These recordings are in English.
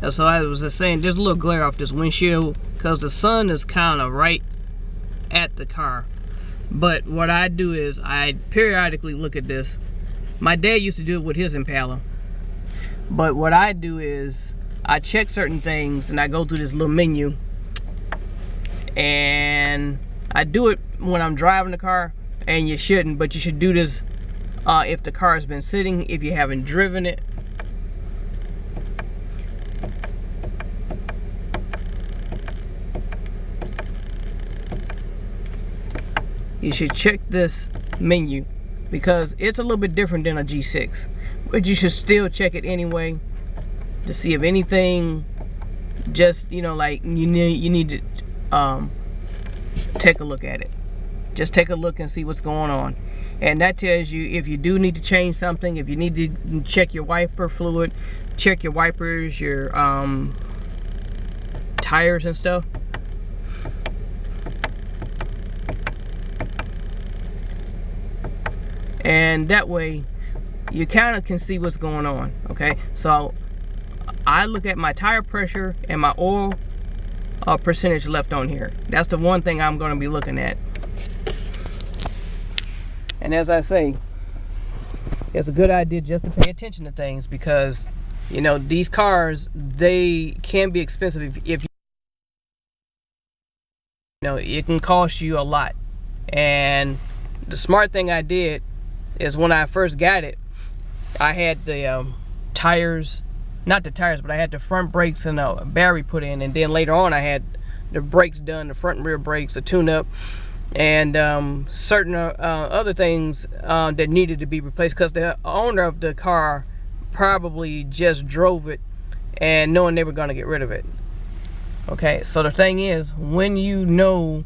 So I was just saying, there's a little glare off this windshield because the sun is kind of right at the car. But what I do is I periodically look at this. My dad used to do it with his Impala. But what I do is I check certain things and I go through this little menu. And I do it when I'm driving the car, and you shouldn't, but you should do this if the car has been sitting, if you haven't driven it. You should check this menu because it's a little bit different than a G6, but you should still check it anyway to see if anything, just, you know, like you need to take a look at it. Just take a look and see what's going on, and that tells you if you do need to change something, if you need to check your wiper fluid, check your wipers, your tires and stuff. And that way you kind of can see what's going on. Okay, so I look at my tire pressure and my oil percentage left on here. That's the one thing I'm going to be looking at. And as I say, it's a good idea just to pay attention to things, because you know these cars, they can be expensive if you know, it can cost you a lot. And the smart thing I did is when I first got it, I had the tires, not the tires, but I had the front brakes and a battery put in, and then later on I had the brakes done, the front and rear brakes, a tune-up, and certain other things that needed to be replaced, because the owner of the car probably just drove it and knowing they were going to get rid of it. Okay, so the thing is, when you know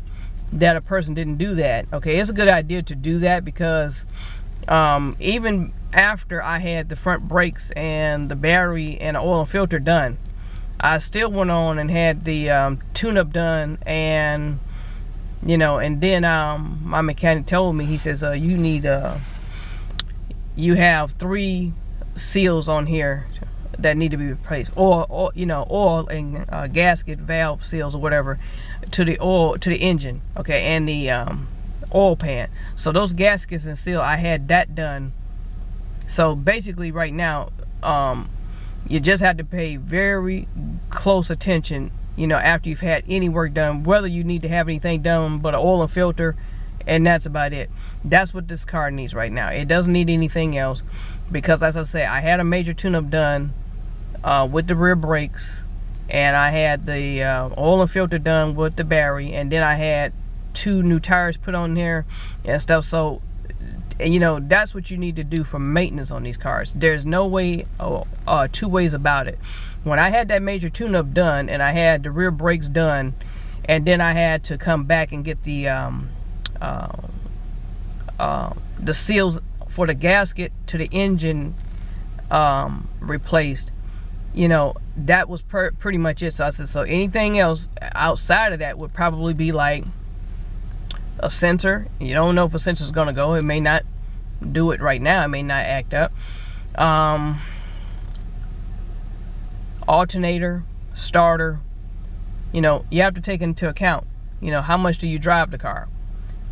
that a person didn't do that, okay, it's a good idea to do that, because even after I had the front brakes and the battery and the oil and filter done, I still went on and had the tune-up done, and you know, and then my mechanic told me, he says, you need you have 3 seals on here that need to be replaced, or you know, oil and gasket valve seals or whatever to the oil, to the engine, okay, and the oil pan. So those gaskets and seal, I had that done. So basically right now, you just have to pay very close attention, you know, after you've had any work done, whether you need to have anything done but an oil and filter, and that's about it. That's what this car needs right now. It doesn't need anything else, because as I say, I had a major tune-up done with the rear brakes, and I had the oil and filter done with the battery, and then I had 2 new tires put on there and stuff. So you know, that's what you need to do for maintenance on these cars. There's no way, two ways about it. When I had that major tune-up done and I had the rear brakes done, and then I had to come back and get the seals for the gasket to the engine replaced, you know, that was pretty much it. So I said, so anything else outside of that would probably be like a sensor. You don't know if a sensor is going to go. It may not do it right now. It may not act up. Alternator, starter. You know, you have to take into account, you know, how much do you drive the car.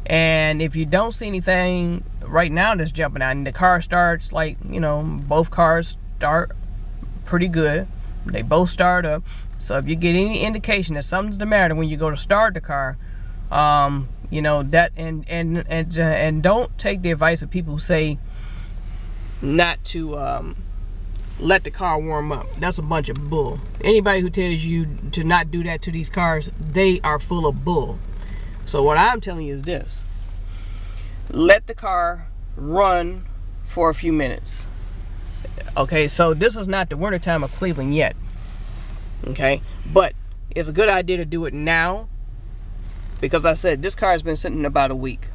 And if you don't see anything right now that's jumping out, and the car starts, like, you know, both cars start pretty good. They both start up. So if you get any indication that something's the matter when you go to start the car, you know, that, and don't take the advice of people who say not to let the car warm up. That's a bunch of bull. Anybody who tells you to not do that to these cars, they are full of bull. So what I'm telling you is this: let the car run for a few minutes. Okay, so this is not the winter time of Cleveland yet. Okay, but it's a good idea to do it now, because I said this car has been sitting about a week.